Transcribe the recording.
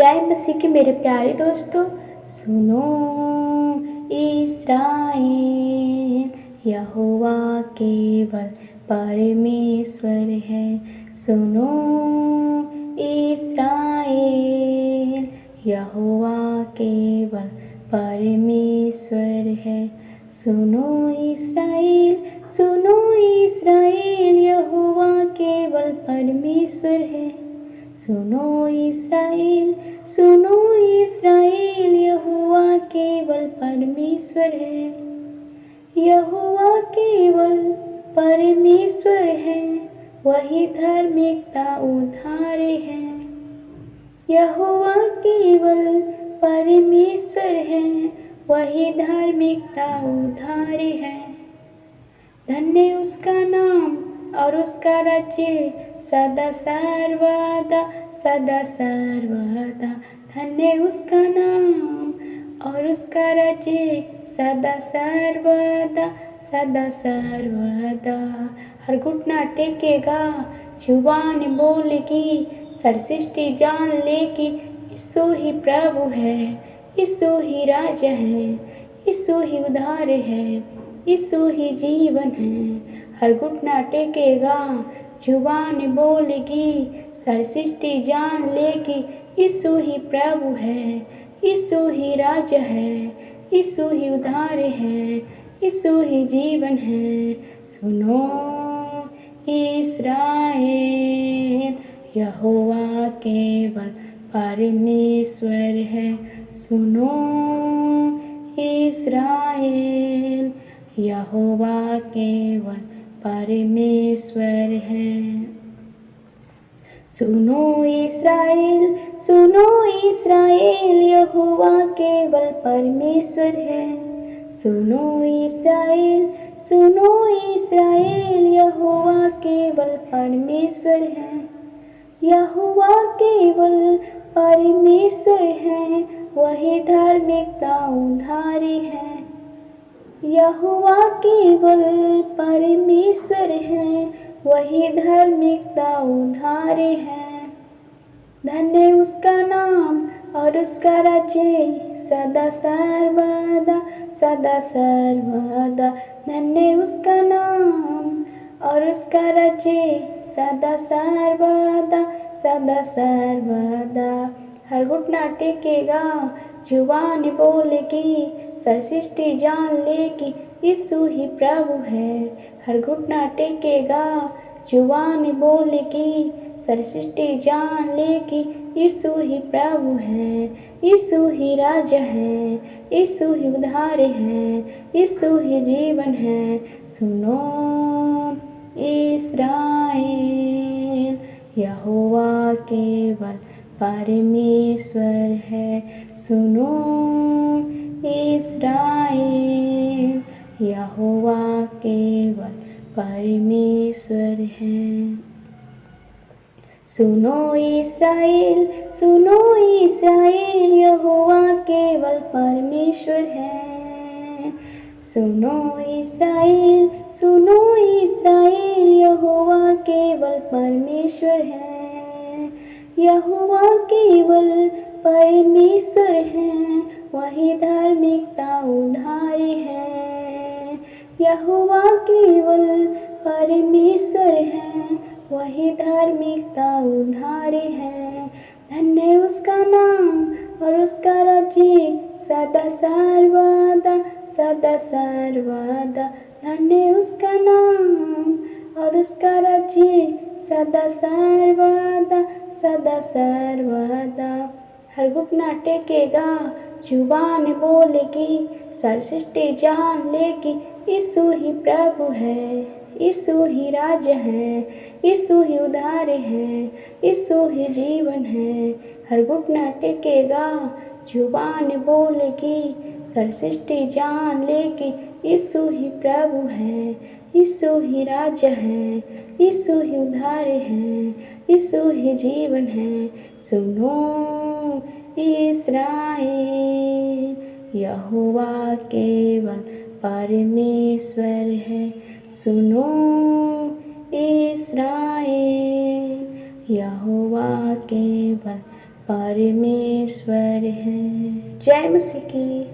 जय मसीह के मेरे प्यारे दोस्तों, सुनो इस्राएल, यहोवा केवल परमेश्वर है। सुनो इस्राएल, यहोवा केवल परमेश्वर है। सुनो इस्राएल, सुनो इस्राएल, यहोवा केवल परमेश्वर है। सुनो इस्राएल, सुनो इस्राएल, यहोवा केवल परमेश्वर है। यहोवा केवल परमेश्वर है, वही धार्मिकता उद्धार है। यहोवा केवल परमेश्वर है, वही धार्मिकता उद्धार है। धन्य उसका नाम और उसका राज्य सदा सर्वदा, सदा सर्वदा। धन्य उसका नाम और उसका राज्य सदा सर्वदा, सदा सर्वदा। हर घुटना टेकेगा, जुबान बोलेगी, सरसृष्टि जान लेगी, यीशु ही प्रभु है, यीशु ही राजा है, यीशु ही उद्धार है, यीशु ही जीवन है। हर घुटना टेकेगा, जुबान बोलेगी, सरसृष्टि जान लेगी, यीशु ही प्रभु है, यीशु ही राजा है, यीशु ही उद्धार है, यीशु ही जीवन है। सुनो इस्राएल, यहोवा केवल परमेश्वर है। सुनो इस्राएल, यहोवा केवल परमेश्वर है। सुनो इस्राएल, सुनो इस्राएल, यहोवा केवल परमेश्वर है। सुनो इस्राएल, सुनो इस्राएल, यहोवा केवल परमेश्वर है। यहोवा केवल परमेश्वर है, वही धार्मिकता उद्धार है। यहोवा केवल परमेश्वर है, वही धार्मिकता उद्धार है। धन्य उसका नाम और उसका राज्य सदा सर्वदा, सदा सर्वदा। धन्य उसका नाम और उसका राज्य सदा सर्वदा, सदा सर्वदा। हर घुटना टेकेगा, जुबान बोलेगी, सरसृष्टि जान लेगी, यीशु ही प्रभु है। हर घुटना टेकेगा, जुबान बोलेगी, सरसृष्टि जान लेगी, यीशु ही प्रभु है, यीशु ही राजा है, यीशु ही उद्धार है, यीशु ही जीवन है। सुनो इस्राएल, यहोवा केवल परमेश्वर है। सुनो इस्राएल, यहोवा केवल परमेश्वर है। सुनो इस्राएल, सुनो इस्राएल, यहोवा केवल परमेश्वर है। सुनो इस्राएल, सुनो इस्राएल, यहोवा केवल परमेश्वर है। यहोवा केवल परमेश्वर है, वही धार्मिकता उद्धार है। यहोवा केवल परमेश्वर है, वही धार्मिकता उद्धार है। धन्य उसका नाम और उसका राज्य सदा सर्वदा, सदा सर्वदा। धन्य उसका नाम और उसका राज्य सदा सर्वदा, सदा सर्वदा। हर घुटना टेकेगा, जुबान बोलेगी, सरसृष्टि जान लेगी, यीशु ही प्रभु है, यीशु ही राजा है, यीशु ही उद्धार है, यीशु ही जीवन है। हर घुटना टेकेगा, जुबान बोलेगी, सरसृष्टि जान लेगी, यीशु ही प्रभु है, यीशु ही राजा है, यीशु ही उद्धार है, यीशु ही जीवन है। सुनो इस्राएल, यहोवा केवल परमेश्वर है। सुनो इस्राएल, यहोवा केवल परमेश्वर है। जय मसीह की।